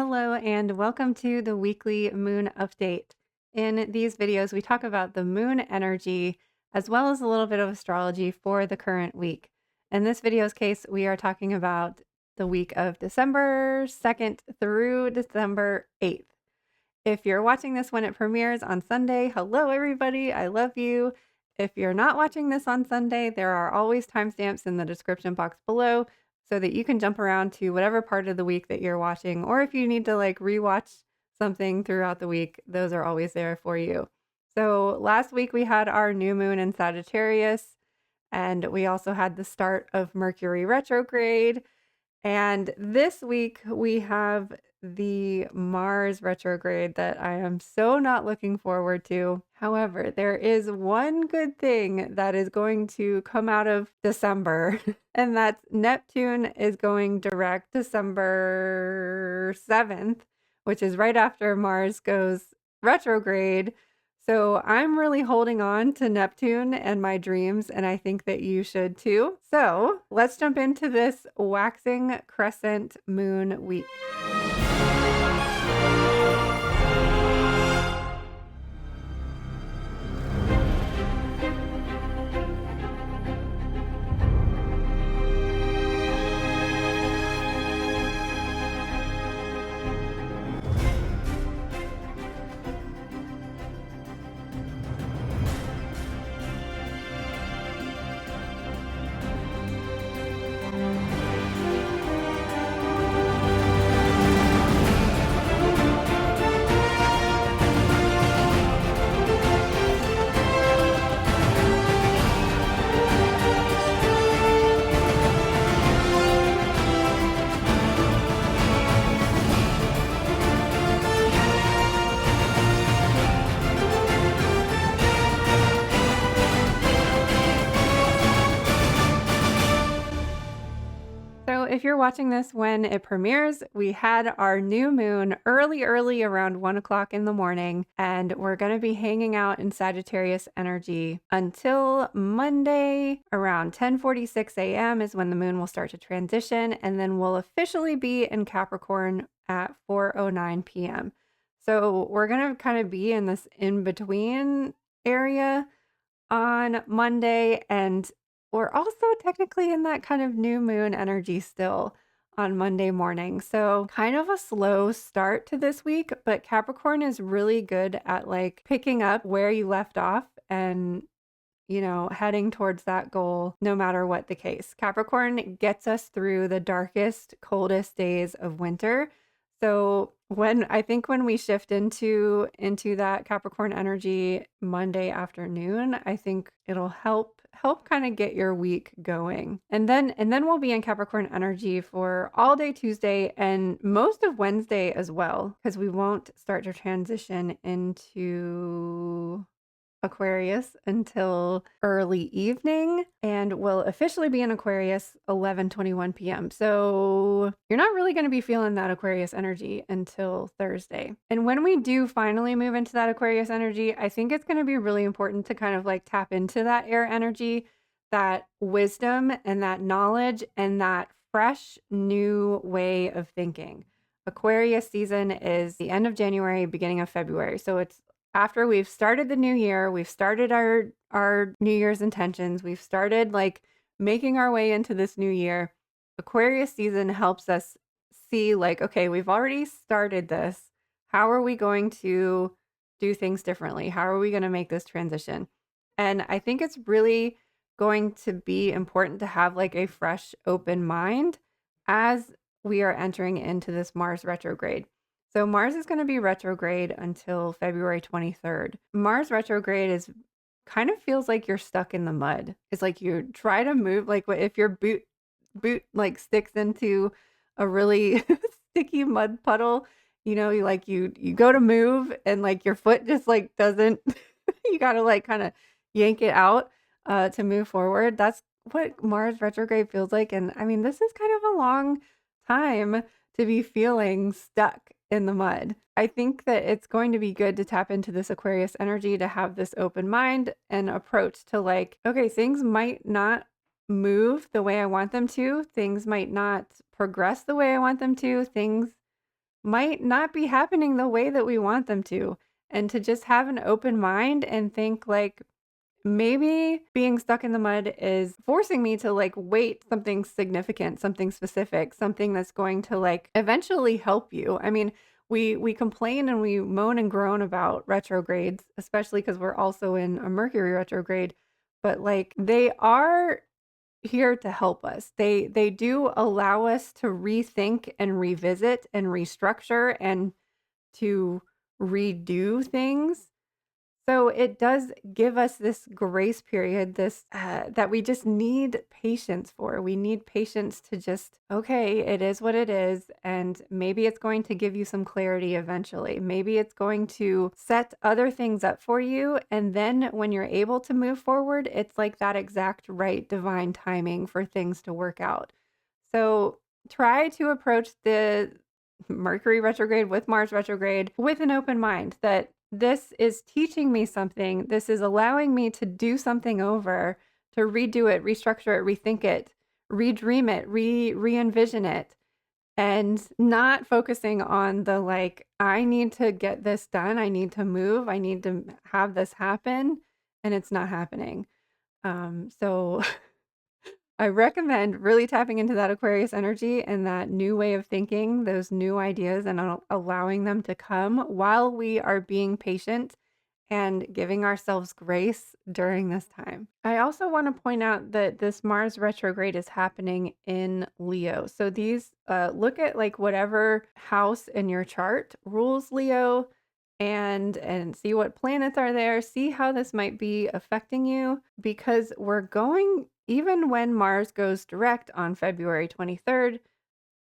Hello, and welcome to the weekly moon update. In these videos, we talk about the moon energy as well as a little bit of astrology for the current week. In this video's case, we are talking about the week of December 2nd through December 8th. If you're watching this when it premieres on Sunday, hello everybody, I love you. If you're not watching this on Sunday, there are always timestamps in the description box below so that you can jump around to whatever part of the week that you're watching, or if you need to like rewatch something throughout the week, those are always there for you. So last week we had our new moon in Sagittarius, and we also had the start of Mercury retrograde. And this week we have the Mars retrograde that I am so not looking forward to. However, there is one good thing that is going to come out of December, and that's Neptune is going direct December 7th, which is right after Mars goes retrograde. So I'm really holding on to Neptune and my dreams, and I think that you should too. So let's jump into this waxing crescent moon week. So if you're watching this when it premieres, we had our new moon early around 1 o'clock in the morning, and we're going to be hanging out in Sagittarius energy until Monday around 10:46 a.m. is when the moon will start to transition, and then we'll officially be in Capricorn at 4:09 p.m. So we're going to kind of be in this in-between area on Monday, and we're also technically in that kind of new moon energy still on Monday morning. So, kind of a slow start to this week, but Capricorn is really good at like picking up where you left off and heading towards that goal no matter what the case. Capricorn gets us through the darkest, coldest days of winter. So when we shift into that Capricorn energy Monday afternoon, I think it'll help kind of get your week going. And then we'll be in Capricorn energy for all day Tuesday and most of Wednesday as well, because we won't start to transition into Aquarius until early evening, and will officially be in Aquarius 11:21 p.m. So you're not really going to be feeling that Aquarius energy until Thursday. And when we do finally move into that Aquarius energy, I think it's going to be really important to kind of like tap into that air energy, that wisdom and that knowledge and that fresh new way of thinking. Aquarius season is the end of January, beginning of February. So it's after we've started the new year, we've started our New Year's intentions, we've started like making our way into this new year. Aquarius season helps us see like, okay, we've already started this. How are we going to do things differently? How are we going to make this transition? And I think it's really going to be important to have like a fresh, open mind as we are entering into this Mars retrograde. So Mars is going to be retrograde until February 23rd. Mars retrograde is kind of feels like you're stuck in the mud. It's like you try to move, like if your boot like sticks into a really sticky mud puddle, you go to move and like your foot just like doesn't you got to like kind of yank it out to move forward. That's what Mars retrograde feels like, and I mean this is kind of a long time to be feeling stuck in the mud. I think that it's going to be good to tap into this Aquarius energy, to have this open mind and approach to like, okay, things might not move the way I want them to. Things might not progress the way I want them to. Things might not be happening the way that we want them to. And to just have an open mind and think like, maybe being stuck in the mud is forcing me to like wait something significant, something specific, something that's going to like eventually help you. I mean, we complain and we moan and groan about retrogrades, especially because we're also in a Mercury retrograde, but like they are here to help us. They do allow us to rethink and revisit and restructure and to redo things. So it does give us this grace period, this that we just need patience for. We need patience to just, okay, it is what it is. And maybe it's going to give you some clarity eventually. Maybe it's going to set other things up for you. And then when you're able to move forward, it's like that exact right divine timing for things to work out. So try to approach the Mercury retrograde with Mars retrograde with an open mind that this is teaching me something. This is allowing me to do something over, to redo it, restructure it, rethink it, redream it, re-envision it, and not focusing on the like, I need to get this done. I need to move. I need to have this happen. And it's not happening. So I recommend really tapping into that Aquarius energy and that new way of thinking, those new ideas, and allowing them to come while we are being patient and giving ourselves grace during this time. I also want to point out that this Mars retrograde is happening in Leo. So these look at like whatever house in your chart rules Leo and see what planets are there, see how this might be affecting you because we're going even when Mars goes direct on February 23rd,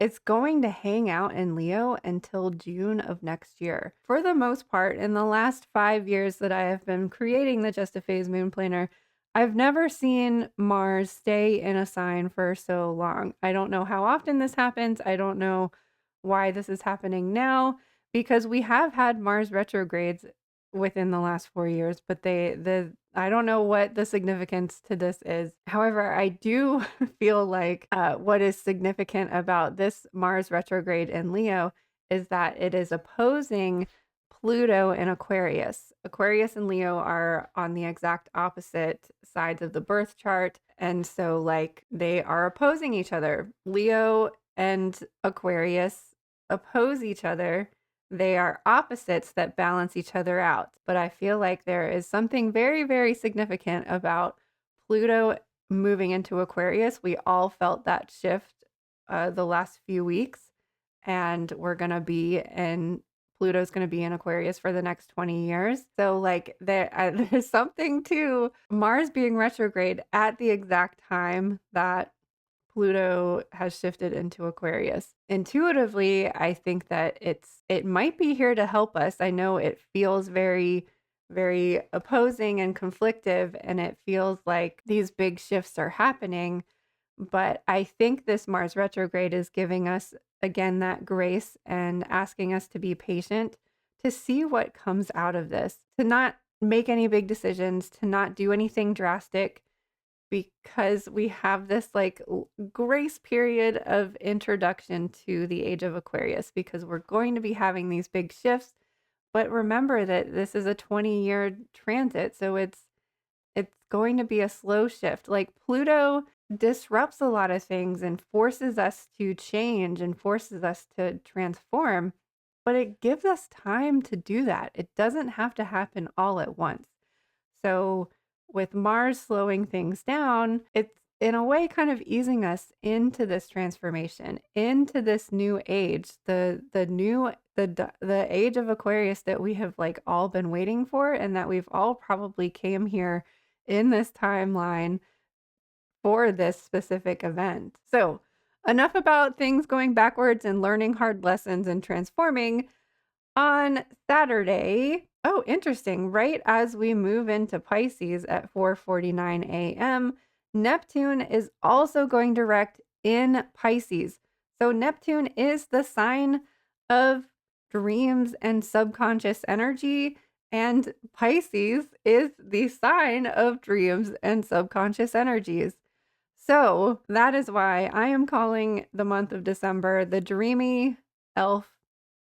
it's going to hang out in Leo until June of next year. For the most part, in the last 5 years that I have been creating the Just a Phase Moon Planner, I've never seen Mars stay in a sign for so long. I don't know how often this happens. I don't know why this is happening now because we have had Mars retrogrades within the last 4 years, but I don't know what the significance to this is. However, I do feel like what is significant about this Mars retrograde in Leo is that it is opposing Pluto in Aquarius. Aquarius and Leo are on the exact opposite sides of the birth chart. And so, like, they are opposing each other. Leo and Aquarius oppose each other. They are opposites that balance each other out. But I feel like there is something very, very significant about Pluto moving into Aquarius. We all felt that shift the last few weeks, and we're going to be in Pluto's going to be in Aquarius for the next 20 years. So, like, there's something to Mars being retrograde at the exact time that Pluto has shifted into Aquarius. Intuitively, I think that it might be here to help us. I know it feels very, very opposing and conflictive, and it feels like these big shifts are happening. But I think this Mars retrograde is giving us, again, that grace and asking us to be patient, to see what comes out of this, to not make any big decisions, to not do anything drastic, because we have this like grace period of introduction to the age of Aquarius because we're going to be having these big shifts. But remember that this is a 20-year transit, so it's going to be a slow shift. Like Pluto disrupts a lot of things and forces us to change and forces us to transform, but it gives us time to do that. It doesn't have to happen all at once. So with Mars slowing things down, it's in a way kind of easing us into this transformation, into this new age, the age of Aquarius that we have like all been waiting for, and that we've all probably came here in this timeline for this specific event. So, enough about things going backwards and learning hard lessons and transforming. On Saturday, oh, interesting, right as we move into Pisces at 4:49 a.m., Neptune is also going direct in Pisces. So Neptune is the sign of dreams and subconscious energy, and Pisces is the sign of dreams and subconscious energies. So that is why I am calling the month of December the dreamy elf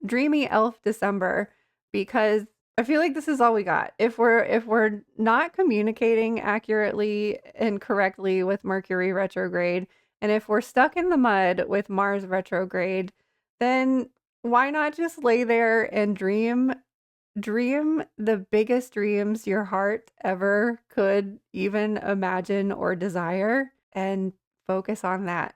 dreamy elf December, because I feel like this is all we got. If we're not communicating accurately and correctly with Mercury retrograde, and if we're stuck in the mud with Mars retrograde, then why not just lay there and dream the biggest dreams your heart ever could even imagine or desire, and focus on that.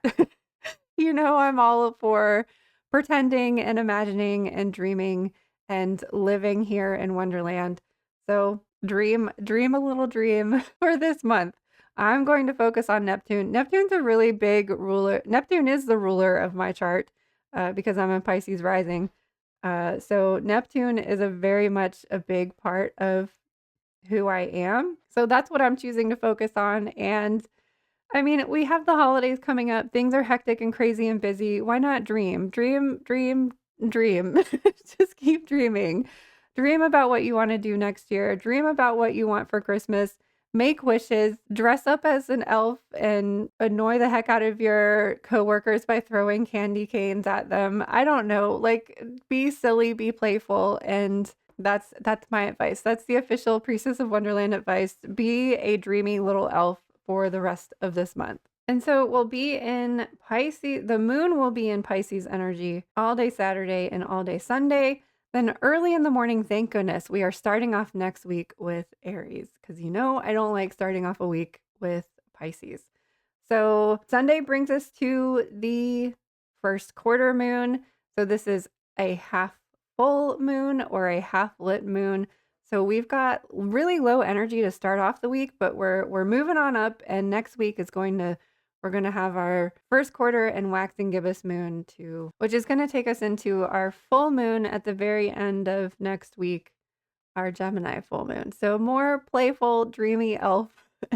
I'm all for pretending and imagining and dreaming and living here in Wonderland. So dream a little dream for this month. I'm going to focus on Neptune. Neptune's a really big ruler. Neptune is the ruler of my chart because I'm in Pisces rising. So Neptune is a very much a big part of who I am. So that's what I'm choosing to focus on. And I mean, we have the holidays coming up. Things are hectic and crazy and busy. Why not dream? Dream, dream, dream. Just keep dreaming. Dream about what you want to do next year. Dream about what you want for Christmas. Make wishes. Dress up as an elf and annoy the heck out of your coworkers by throwing candy canes at them. I don't know. Like, be silly, be playful, and that's my advice. That's the official Priestess of Wonderland advice. Be a dreamy little elf for the rest of this month. And so we'll be in Pisces. The moon will be in Pisces energy all day Saturday and all day Sunday. Then early in the morning, thank goodness, we are starting off next week with Aries, because I don't like starting off a week with Pisces. So Sunday brings us to the first quarter moon. So this is a half full moon or a half lit moon. So we've got really low energy to start off the week, but we're moving on up, and next week we're going to have our first quarter and waxing gibbous moon too, which is going to take us into our full moon at the very end of next week, our Gemini full moon. So more playful, dreamy elf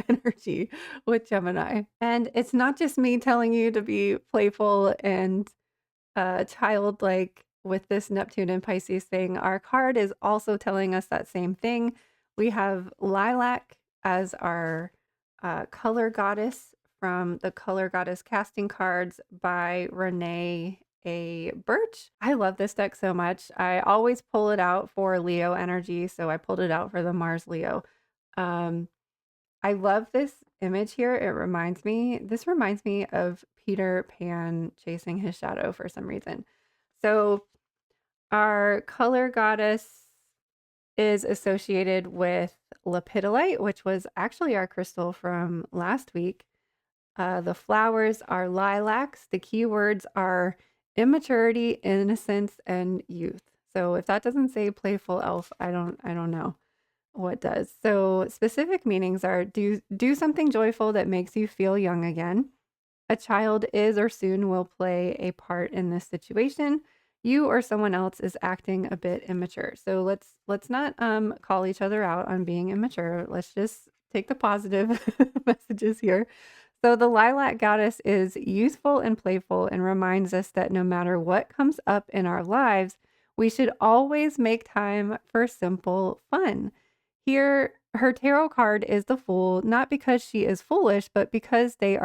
energy with Gemini. And it's not just me telling you to be playful and childlike with this Neptune and Pisces thing. Our card is also telling us that same thing. We have lilac as our color goddess from the Color Goddess Casting Cards by Renee A. Birch. I love this deck so much. I always pull it out for Leo energy, so I pulled it out for the Mars Leo. I love this image here. This reminds me of Peter Pan chasing his shadow for some reason. So our color goddess is associated with lepidolite, which was actually our crystal from last week. The flowers are lilacs. The keywords are immaturity, innocence, and youth. So if that doesn't say playful elf, I don't know what does. So specific meanings are do something joyful that makes you feel young again. A child is or soon will play a part in this situation. You or someone else is acting a bit immature. So let's not call each other out on being immature. Let's just take the positive messages here. So the lilac goddess is youthful and playful and reminds us that no matter what comes up in our lives, we should always make time for simple fun. Here, her tarot card is the Fool, not because she is foolish, but because they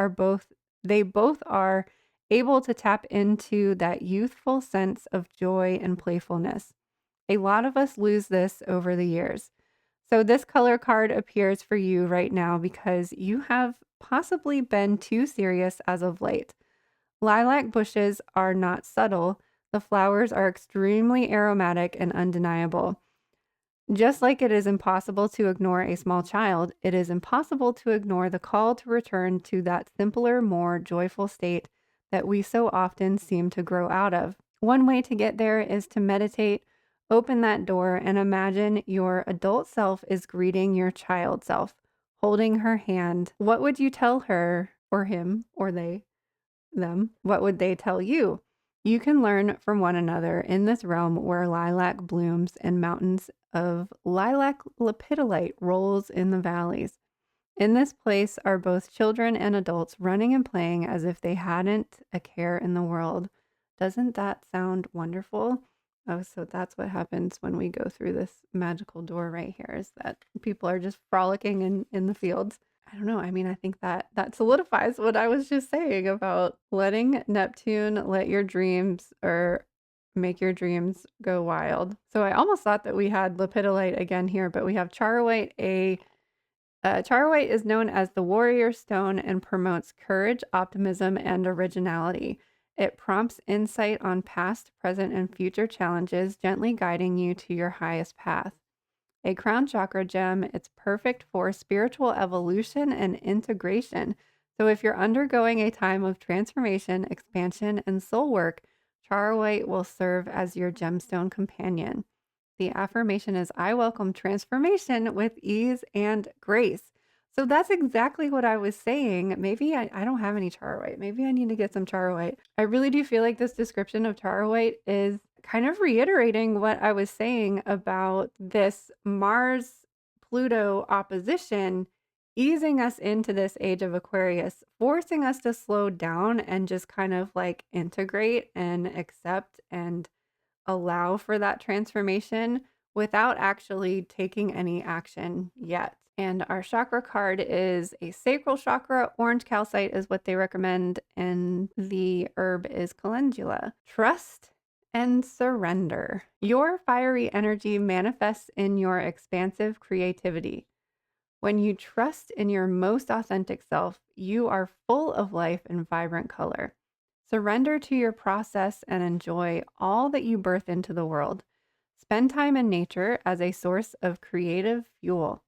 both are able to tap into that youthful sense of joy and playfulness. A lot of us lose this over the years. So this color card appears for you right now because you have possibly been too serious as of late. Lilac bushes are not subtle. The flowers are extremely aromatic and undeniable. Just like it is impossible to ignore a small child, it is impossible to ignore the call to return to that simpler, more joyful state that we so often seem to grow out of. One way to get there is to meditate, open that door, and imagine your adult self is greeting your child self, holding her hand. What would you tell her or him or them? What would they tell you? You can learn from one another in this realm where lilac blooms and mountains of lilac lepidolite rolls in the valleys. In this place are both children and adults running and playing as if they hadn't a care in the world. Doesn't that sound wonderful? Oh, so that's what happens when we go through this magical door right here, is that people are just frolicking in the fields. I don't know. I mean, I think that solidifies what I was just saying about letting Neptune, let your dreams or make your dreams go wild. So I almost thought that we had lepidolite again here, but we have charoite. Charoite is known as the warrior stone and promotes courage, optimism, and originality. It prompts insight on past, present, and future challenges, gently guiding you to your highest path. A crown chakra gem, it's perfect for spiritual evolution and integration. So if you're undergoing a time of transformation, expansion, and soul work, charoite will serve as your gemstone companion. The affirmation is, I welcome transformation with ease and grace. So that's exactly what I was saying. Maybe I don't have any charoite. Maybe I need to get some charoite. I really do feel like this description of charoite is kind of reiterating what I was saying about this Mars Pluto opposition easing us into this age of Aquarius, forcing us to slow down and just kind of like integrate and accept and allow for that transformation without actually taking any action yet. And our chakra card is a sacral chakra. Orange calcite is what they recommend, and the herb is calendula. Trust and surrender. Your fiery energy manifests in your expansive creativity. When you trust in your most authentic self, you are full of life and vibrant color. Surrender to your process and enjoy all that you birth into the world. Spend time in nature as a source of creative fuel.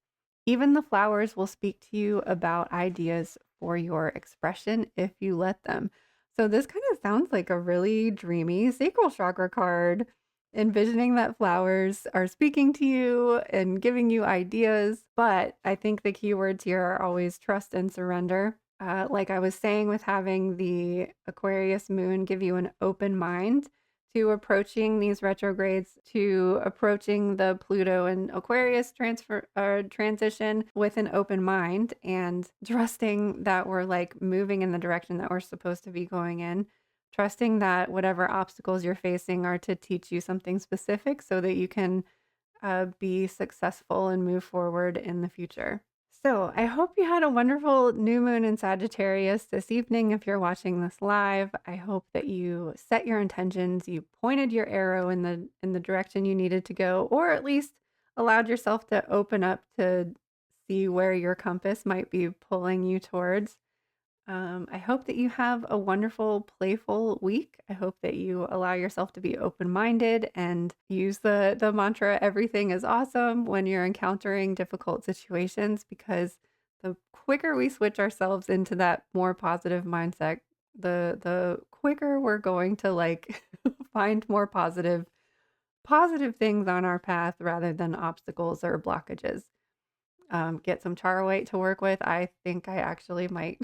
Even the flowers will speak to you about ideas for your expression if you let them. So, this kind of sounds like a really dreamy sacral chakra card, envisioning that flowers are speaking to you and giving you ideas. But I think the keywords here are always trust and surrender. Like I was saying, with having the Aquarius moon give you an open mind to approaching these retrogrades, to approaching the Pluto and Aquarius transition with an open mind and trusting that we're like moving in the direction that we're supposed to be going in. Trusting that whatever obstacles you're facing are to teach you something specific so that you can be successful and move forward in the future. So, I hope you had a wonderful new moon in Sagittarius this evening. If you're watching this live, I hope that you set your intentions, you pointed your arrow in the direction you needed to go, or at least allowed yourself to open up to see where your compass might be pulling you towards. I hope that you have a wonderful, playful week. I hope that you allow yourself to be open-minded and use the mantra, everything is awesome when you're encountering difficult situations, because the quicker we switch ourselves into that more positive mindset, the quicker we're going to like find more positive things on our path rather than obstacles or blockages. Get some charoite to work with. I think I actually might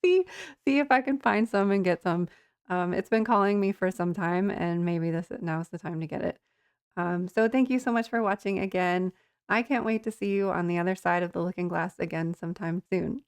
see see if I can find some and get some. It's been calling me for some time, and maybe now's the time to get it. So thank you so much for watching again. I can't wait to see you on the other side of the looking glass again sometime soon.